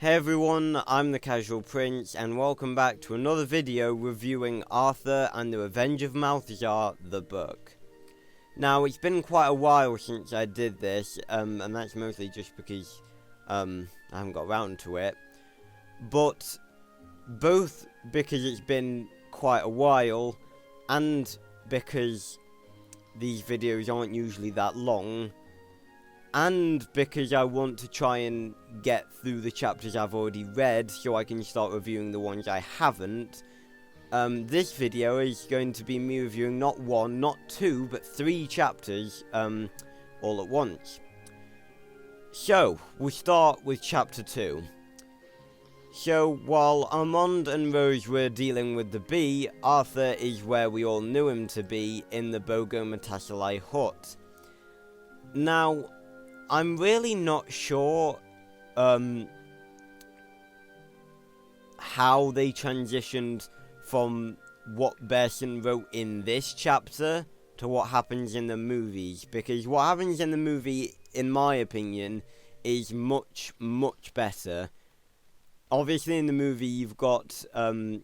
Hey everyone, I'm the Casual Prince, and welcome back to another video reviewing Arthur and the Revenge of Maltazard, the book. Now, it's been quite a while since I did this, and that's mostly just because I haven't got around to it. But both because it's been quite a while, and because these videos aren't usually that long, and because I want to try and get through the chapters I've already read so I can start reviewing the ones I haven't, this video is going to be me reviewing not one, not two, but 3 chapters all at once. So, we'll start with chapter 2. So, while Armand and Rose were dealing with the bee, Arthur is where we all knew him to be, in the Bogo Matassalai hut. Now, I'm really not sure how they transitioned from what Berson wrote in this chapter to what happens in the movies, because what happens in the movie, in my opinion, is much, much better. Obviously, in the movie, you've got the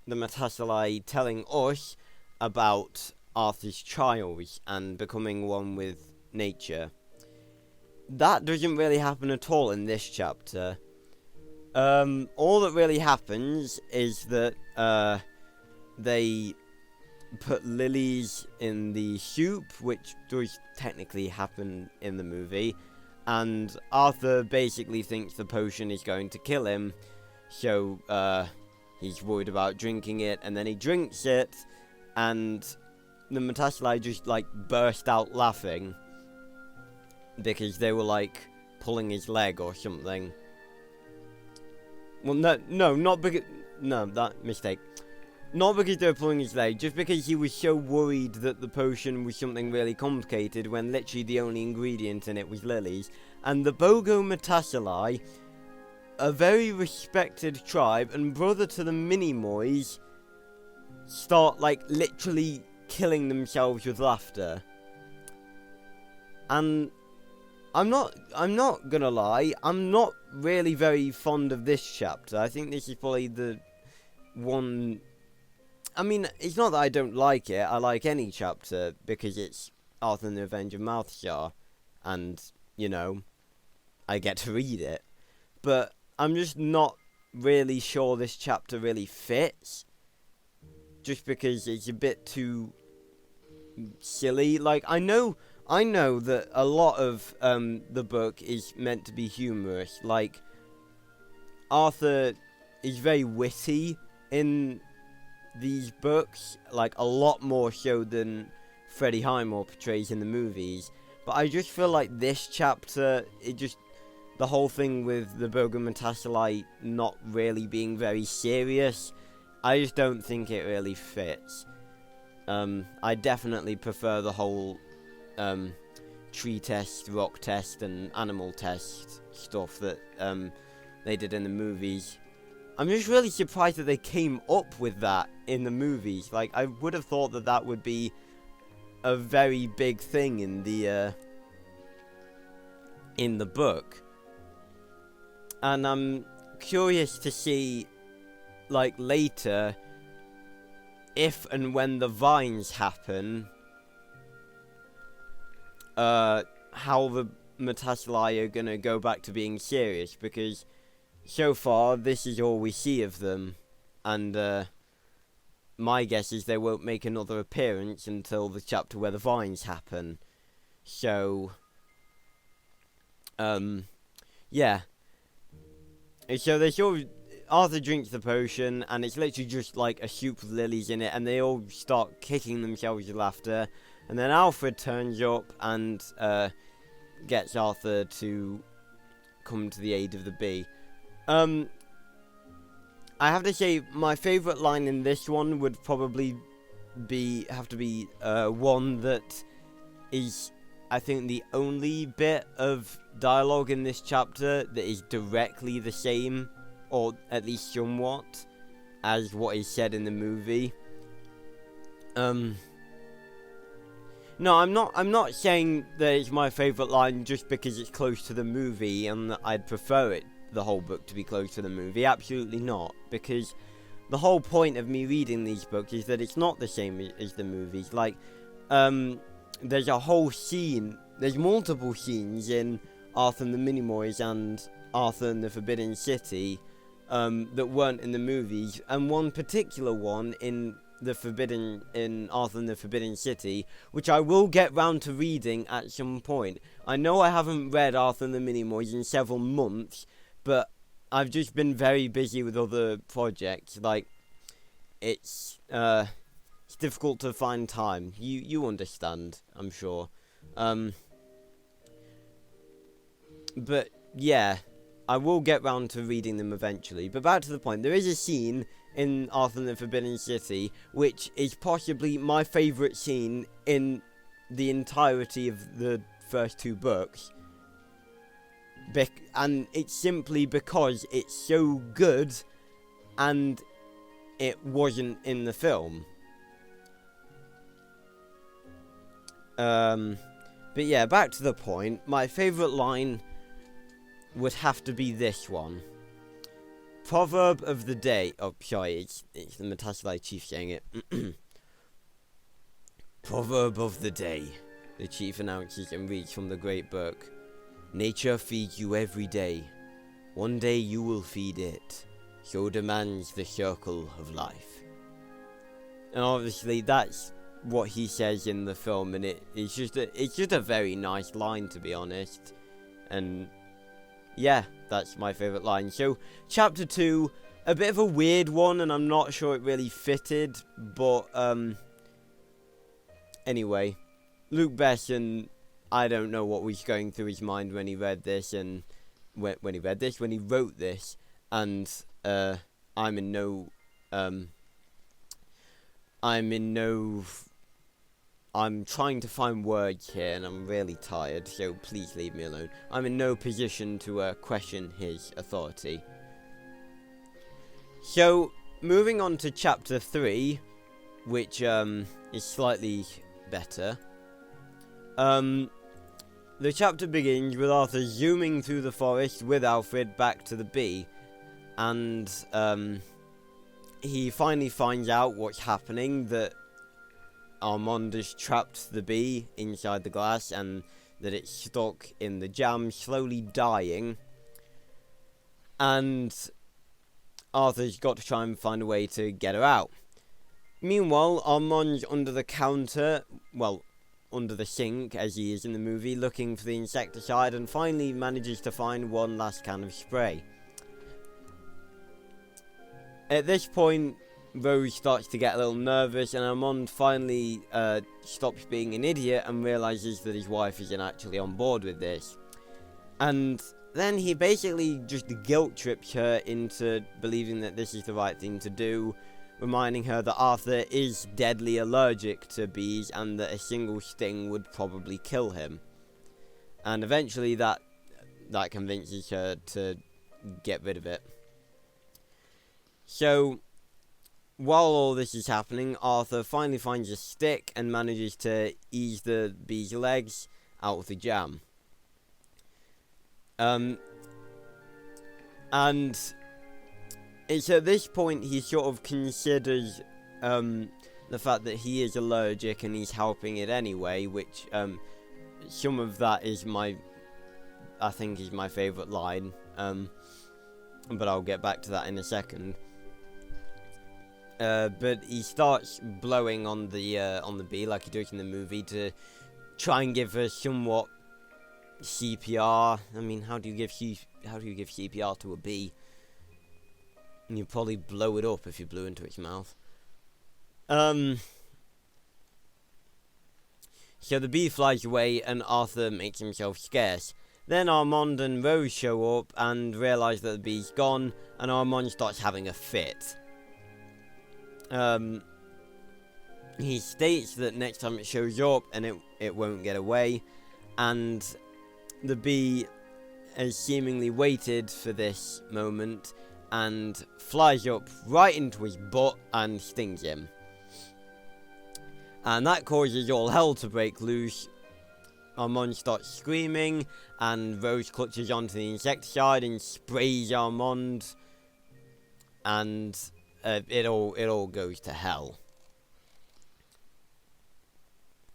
Matassalai telling us about Arthur's child and becoming one with nature. That doesn't really happen at all in this chapter. All that really happens is that they put lilies in the soup, which does technically happen in the movie, and Arthur basically thinks the potion is going to kill him, so he's worried about drinking it, and then he drinks it, and the Matassalai just like burst out laughing, because they were like pulling his leg or something. Well, not because, that mistake. Not because they were pulling his leg, just because he was so worried that the potion was something really complicated when literally the only ingredient in it was lilies. And the Bogo Matassalai, a very respected tribe and brother to the Minimoys, start like literally killing themselves with laughter. And I'm not gonna lie, I'm not really very fond of this chapter. I think this is probably the one. I mean, it's not that I don't like it. I like any chapter because it's Arthur and the Revenge of Maltazard, and, you know, I get to read it. But I'm just not really sure this chapter really fits, just because it's a bit too silly. Like, I know that a lot of the book is meant to be humorous. Like, Arthur is very witty in these books, like a lot more so than Freddie Highmore portrays in the movies. But I just feel like this chapter, the whole thing with the Bogo Matassalai not really being very serious, I just don't think it really fits. I definitely prefer the whole tree test, rock test, and animal test stuff that they did in the movies. I'm just really surprised that they came up with that in the movies. Like, I would have thought that that would be a very big thing in the book. And I'm curious to see, like, later, if and when the vines happen, how the Matassalai are gonna go back to being serious, because so far this is all we see of them, and my guess is they won't make another appearance until the chapter where the vines happen. So yeah. So they sort of, Arthur drinks the potion, and it's literally just like a soup with lilies in it, and they all start kicking themselves with laughter. And then Alfred turns up and gets Arthur to come to the aid of the bee. I have to say, my favourite line in this one would probably have to be one that is, I think, the only bit of dialogue in this chapter that is directly the same, or at least somewhat, as what is said in the movie. No, I'm not saying that it's my favourite line just because it's close to the movie and that I'd prefer it the whole book to be close to the movie. Absolutely not, because the whole point of me reading these books is that it's not the same as the movies. Like, there's a whole scene, there's multiple scenes in Arthur and the Minimoys and Arthur and the Forbidden City that weren't in the movies, and one particular one in Arthur and the Forbidden City, which I will get round to reading at some point. I know I haven't read Arthur and the Minimoys in several months, but I've just been very busy with other projects. Like, it's difficult to find time. You understand, I'm sure. But yeah, I will get round to reading them eventually. But back to the point, there is a scene in Arthur and the Forbidden City which is possibly my favourite scene in the entirety of the first two books. And it's simply because it's so good and it wasn't in the film. But yeah, back to the point. My favourite line would have to be this one. Proverb of the day. Oh, sorry, it's the Matassalai chief saying it. Proverb of the day, the chief announces and reads from the great book. Nature feeds you every day. One day you will feed it. So demands the circle of life. And obviously that's what he says in the film, and it's just a very nice line, to be honest. And yeah, that's my favourite line. So, chapter 2, a bit of a weird one, and I'm not sure it really fitted, but, anyway, Luke Besson, I don't know what was going through his mind when he read this, and when he wrote this, and, I'm trying to find words here, and I'm really tired, so please leave me alone. I'm in no position to question his authority. So, moving on to chapter 3, which is slightly better. The chapter begins with Arthur zooming through the forest with Alfred back to the bee, and he finally finds out what's happening, that Armand has trapped the bee inside the glass and that it's stuck in the jam, slowly dying. And Arthur's got to try and find a way to get her out. Meanwhile, Armand's under the counter, well, under the sink, as he is in the movie, looking for the insecticide, and finally manages to find one last can of spray. At this point, Rose starts to get a little nervous, and Armand finally stops being an idiot and realises that his wife isn't actually on board with this. And then he basically just guilt trips her into believing that this is the right thing to do, reminding her that Arthur is deadly allergic to bees and that a single sting would probably kill him. And eventually that convinces her to get rid of it. So, while all this is happening, Arthur finally finds a stick and manages to ease the bee's legs out of the jam. And it's at this point he sort of considers the fact that he is allergic and he's helping it anyway, which some of that is my favourite line, but I'll get back to that in a second. But he starts blowing on the bee like he does in the movie to try and give her somewhat CPR. I mean, how do you give CPR to a bee? And you probably blow it up if you blew into its mouth. So the bee flies away and Arthur makes himself scarce. Then Armand and Rose show up and realise that the bee's gone, and Armand starts having a fit. He states that next time it shows up and it won't get away, and the bee has seemingly waited for this moment and flies up right into his butt and stings him. And that causes all hell to break loose, Armand starts screaming, and Rose clutches onto the insecticide and sprays Armand, and it all goes to hell.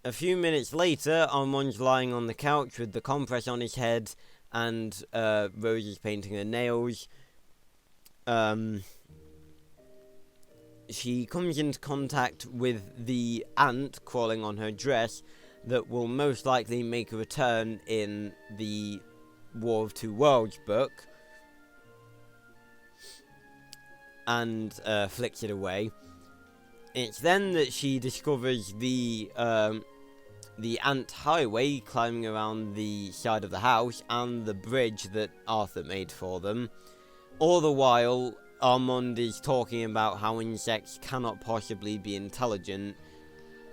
A few minutes later, Armand's lying on the couch with the compress on his head, and Rose is painting her nails. She comes into contact with the ant crawling on her dress that will most likely make a return in the War of Two Worlds book, and flicks it away. It's then that she discovers the ant highway climbing around the side of the house and the bridge that Arthur made for them. All the while, Armand is talking about how insects cannot possibly be intelligent,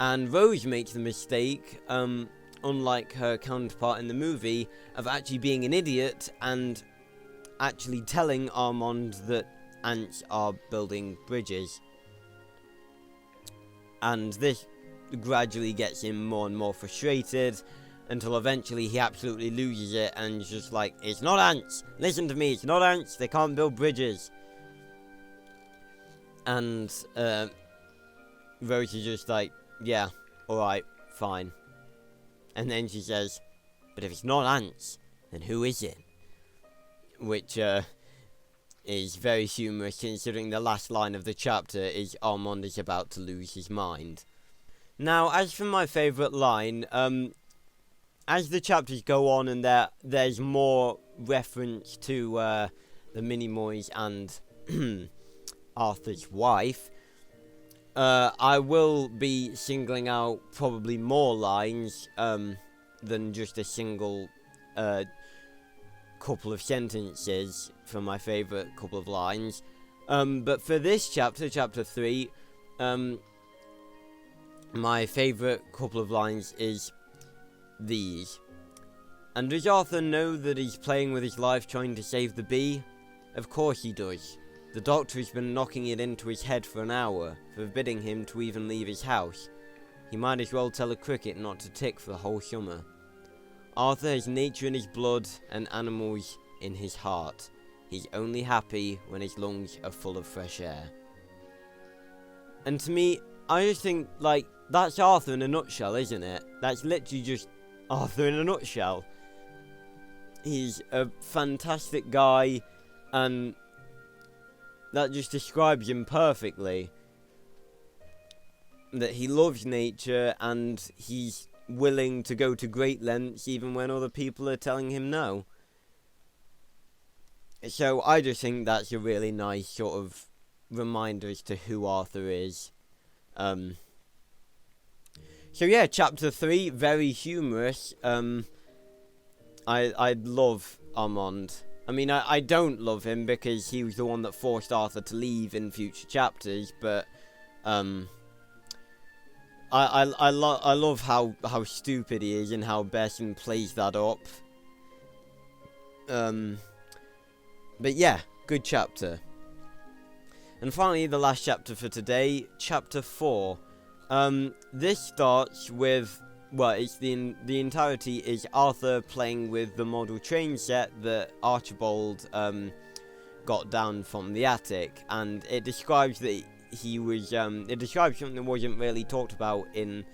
and Rose makes the mistake, unlike her counterpart in the movie, of actually being an idiot and actually telling Armand that ants are building bridges. And this gradually gets him more and more frustrated, until eventually he absolutely loses it and is just like, it's not ants! Listen to me, it's not ants! They can't build bridges! And Rose is just like, yeah, alright, fine. And then she says, but if it's not ants, then who is it? Which is very humorous, considering the last line of the chapter is Armand is about to lose his mind. Now, as for my favourite line, as the chapters go on and there's more reference to the Minimoys and Arthur's wife, I will be singling out probably more lines than just a single couple of sentences for my favourite couple of lines. But for this chapter, chapter 3, my favourite couple of lines is these. And does Arthur know that he's playing with his life trying to save the bee? Of course he does. The doctor has been knocking it into his head for an hour, forbidding him to even leave his house. He might as well tell a cricket not to tick for the whole summer. Arthur has nature in his blood and animals in his heart. He's only happy when his lungs are full of fresh air. And to me, I just think, like, that's Arthur in a nutshell, isn't it? That's literally just Arthur in a nutshell. He's a fantastic guy, and that just describes him perfectly. That he loves nature, and he's willing to go to great lengths even when other people are telling him no. So I just think that's a really nice sort of reminder as to who Arthur is. So yeah, chapter 3, very humorous. I love Armand. I mean, I don't love him because he was the one that forced Arthur to leave in future chapters, but I love how stupid he is and how Besson plays that up. But yeah, good chapter. And finally, the last chapter for today, chapter 4. This starts with, well, it's the entirety is Arthur playing with the model train set that Archibald got down from the attic, and it describes that he was it describes something that wasn't really talked about in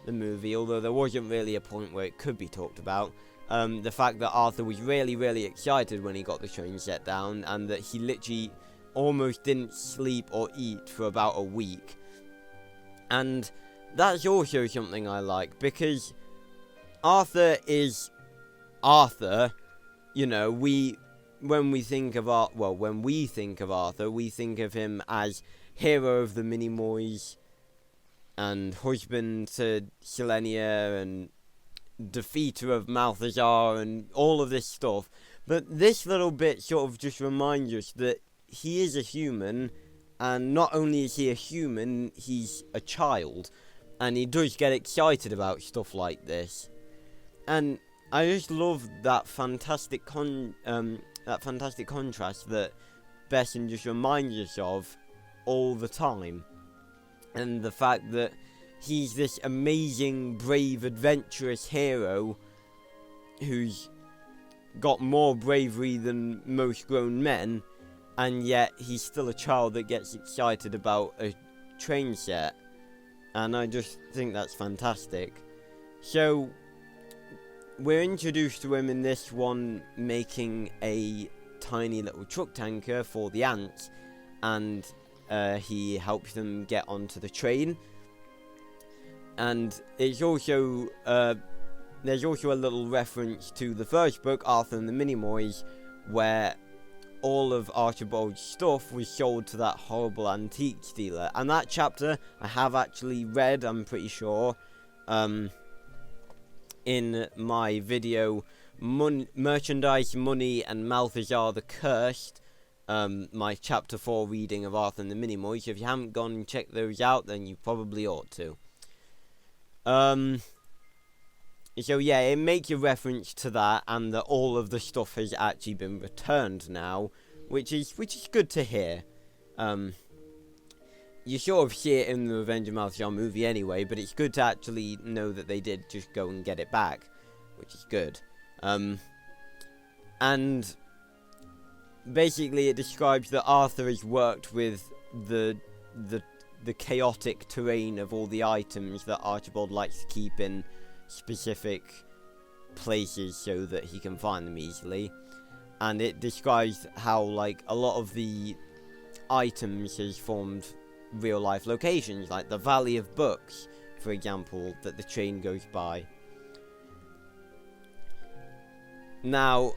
the movie, although there wasn't really a point where it could be talked about. The fact that Arthur was really, really excited when he got the train set down, and that he literally almost didn't sleep or eat for about a week. And that's also something I like, because Arthur is Arthur. You know, when we think of Arthur, we think of him as hero of the Minimoys, and husband to Selenia, and defeater of Maltazard, and all of this stuff. But this little bit sort of just reminds us that he is a human, and not only is he a human, he's a child, and he does get excited about stuff like this. And I just love that fantastic contrast that Besson just reminds us of all the time, and the fact that he's this amazing, brave, adventurous hero, who's got more bravery than most grown men, and yet he's still a child that gets excited about a train set. And I just think that's fantastic. So, we're introduced to him in this one making a tiny little truck tanker for the ants, and he helps them get onto the train. And it's also there's also a little reference to the first book, Arthur and the Minimoys, where all of Archibald's stuff was sold to that horrible antique dealer. And that chapter I have actually read, I'm pretty sure, in my video, Merchandise, Money, and Maltazard the Cursed, my chapter 4 reading of Arthur and the Minimoys. So if you haven't gone and checked those out, then you probably ought to. So yeah, it makes a reference to that, and that all of the stuff has actually been returned now, which is good to hear. You sort of see it in the Revenge of Maltazard movie anyway, but it's good to actually know that they did just go and get it back, which is good. And basically it describes that Arthur has worked with the chaotic terrain of all the items that Archibald likes to keep in specific places so that he can find them easily. And it describes how, like, a lot of the items has formed real life locations, like the Valley of Books, for example, that the train goes by. Now,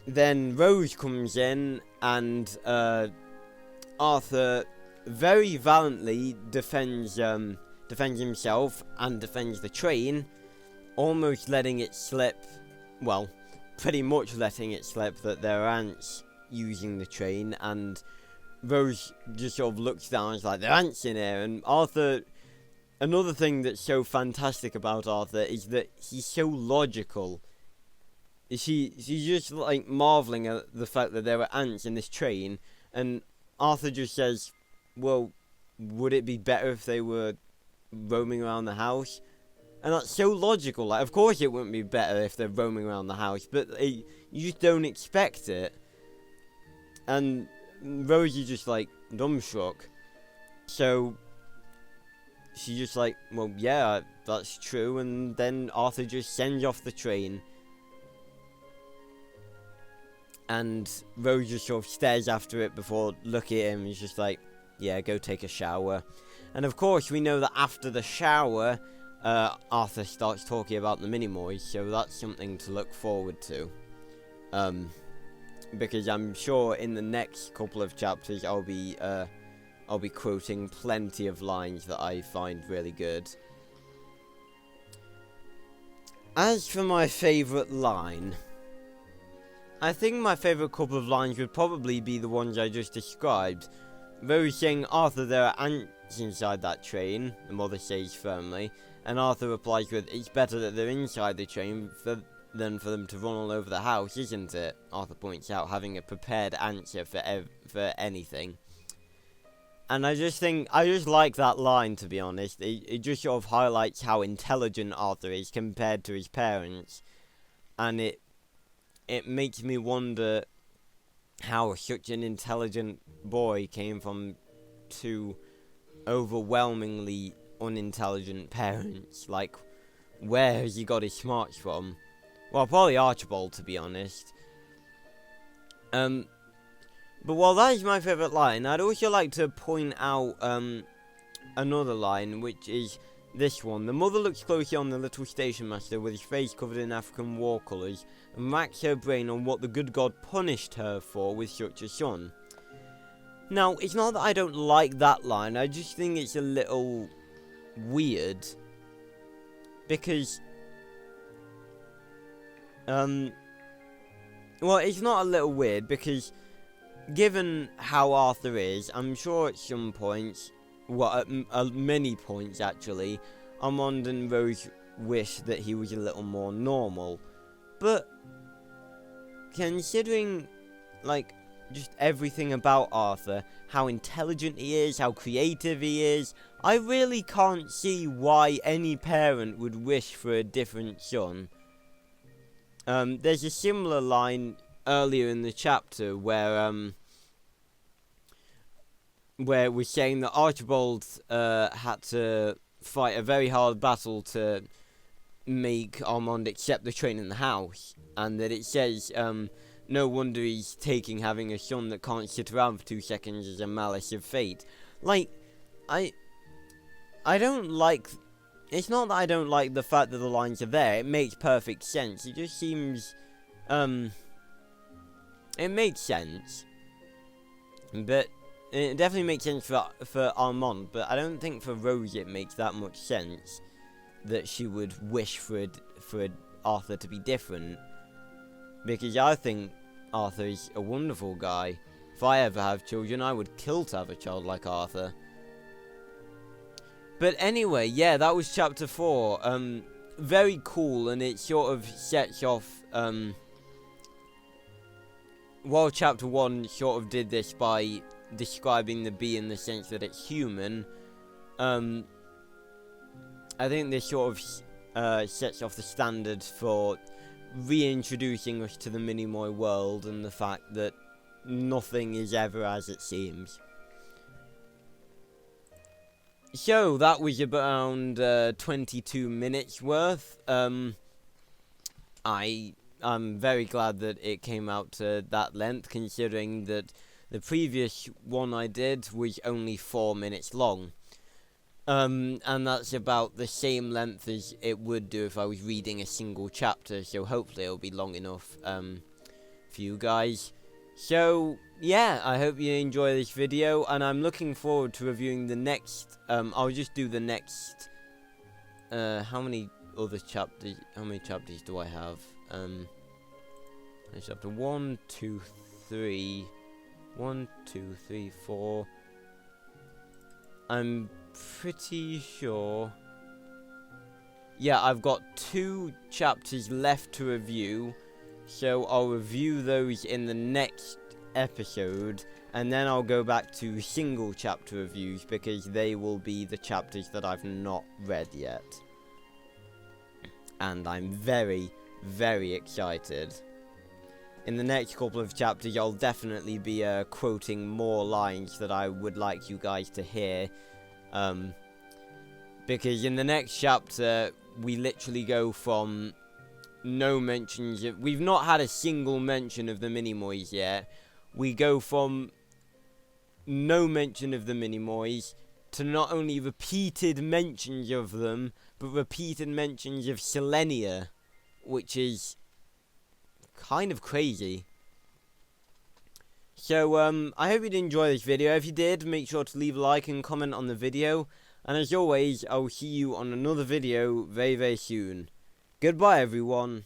then Rose comes in, and Arthur very valiantly defends himself and defends the train, almost letting it slip, well, pretty much letting it slip that there are ants using the train, and Rose just sort of looks down and is like, there are ants in here. And Arthur, another thing that's so fantastic about Arthur is that he's so logical. She's just like marveling at the fact that there are ants in this train, and Arthur just says, well, would it be better if they were roaming around the house? And that's so logical. Like, of course it wouldn't be better if they're roaming around the house, but you just don't expect it. And Rosie's just like dumbstruck. So she's just like, well, yeah, that's true. And then Arthur just sends off the train, and Rose just sort of stares after it before looking at him. He's just like, yeah, go take a shower. And of course we know that after the shower, Arthur starts talking about the Minimoys, so that's something to look forward to. Because I'm sure in the next couple of chapters I'll be quoting plenty of lines that I find really good. As for my favourite line, I think my favourite couple of lines would probably be the ones I just described. Rose saying, Arthur, there are ants inside that train, the mother says firmly, and Arthur replies with, it's better that they're inside the train than for them to run all over the house, isn't it? Arthur points out, having a prepared answer for anything. And I just like that line, to be honest. It just sort of highlights how intelligent Arthur is compared to his parents, and it makes me wonder how such an intelligent boy came from two overwhelmingly unintelligent parents. Like, where has he got his smarts from? Well, probably Archibald, to be honest. But while that is my favourite line, I'd also like to point out another line, which is this one. The mother looks closely on the little station master with his face covered in African war colours, and racks her brain on what the good God punished her for with such a son. Now, it's not that I don't like that line, I just think it's a little weird. Because, well, it's not a little weird, because given how Arthur is, I'm sure at some points, well, at many points actually, Armand and Rose wish that he was a little more normal. But considering, like, just everything about Arthur, how intelligent he is, how creative he is, I really can't see why any parent would wish for a different son. there's a similar line earlier in the chapter where we're saying that Archibald had to fight a very hard battle to make Armand accept the train in the house, and that it says, no wonder he's taking having a son that can't sit around for 2 seconds as a malice of fate. Like, I don't like... It's not that I don't like the fact that the lines are there. It makes perfect sense. It just seems... it makes sense. But it definitely makes sense for Armand. But I don't think for Rose it makes that much sense that she would wish for Arthur to be different. Because I think Arthur is a wonderful guy. If I ever have children, I would kill to have a child like Arthur. But anyway, yeah, that was chapter 4. Very cool, and it sort of sets off... while chapter 1 sort of did this by describing the bee in the sense that it's human, I think this sort of sets off the standard for reintroducing us to the Minimoy world and the fact that nothing is ever as it seems. So, that was around 22 minutes worth. I'm very glad that it came out to that length, considering that the previous one I did was only 4 minutes long. And that's about the same length as it would do if I was reading a single chapter, so hopefully it'll be long enough for you guys. So, yeah, I hope you enjoy this video, and I'm looking forward to reviewing the next, I'll just do the next, how many chapters do I have? Chapter 1, 2, 3, 1, 2, 3, 4, I'm pretty sure, yeah, I've got 2 chapters left to review, so I'll review those in the next episode, and then I'll go back to single chapter reviews, because they will be the chapters that I've not read yet. And I'm very, very excited. In the next couple of chapters, I'll definitely be quoting more lines that I would like you guys to hear. Because in the next chapter, we literally go from no mentions of... We've not had a single mention of the Minimoys yet. We go from no mention of the Minimoys to not only repeated mentions of them, but repeated mentions of Selenia, which is kind of crazy. So, I hope you did enjoy this video. If you did, make sure to leave a like and comment on the video. And as always, I'll see you on another video very, very soon. Goodbye, everyone.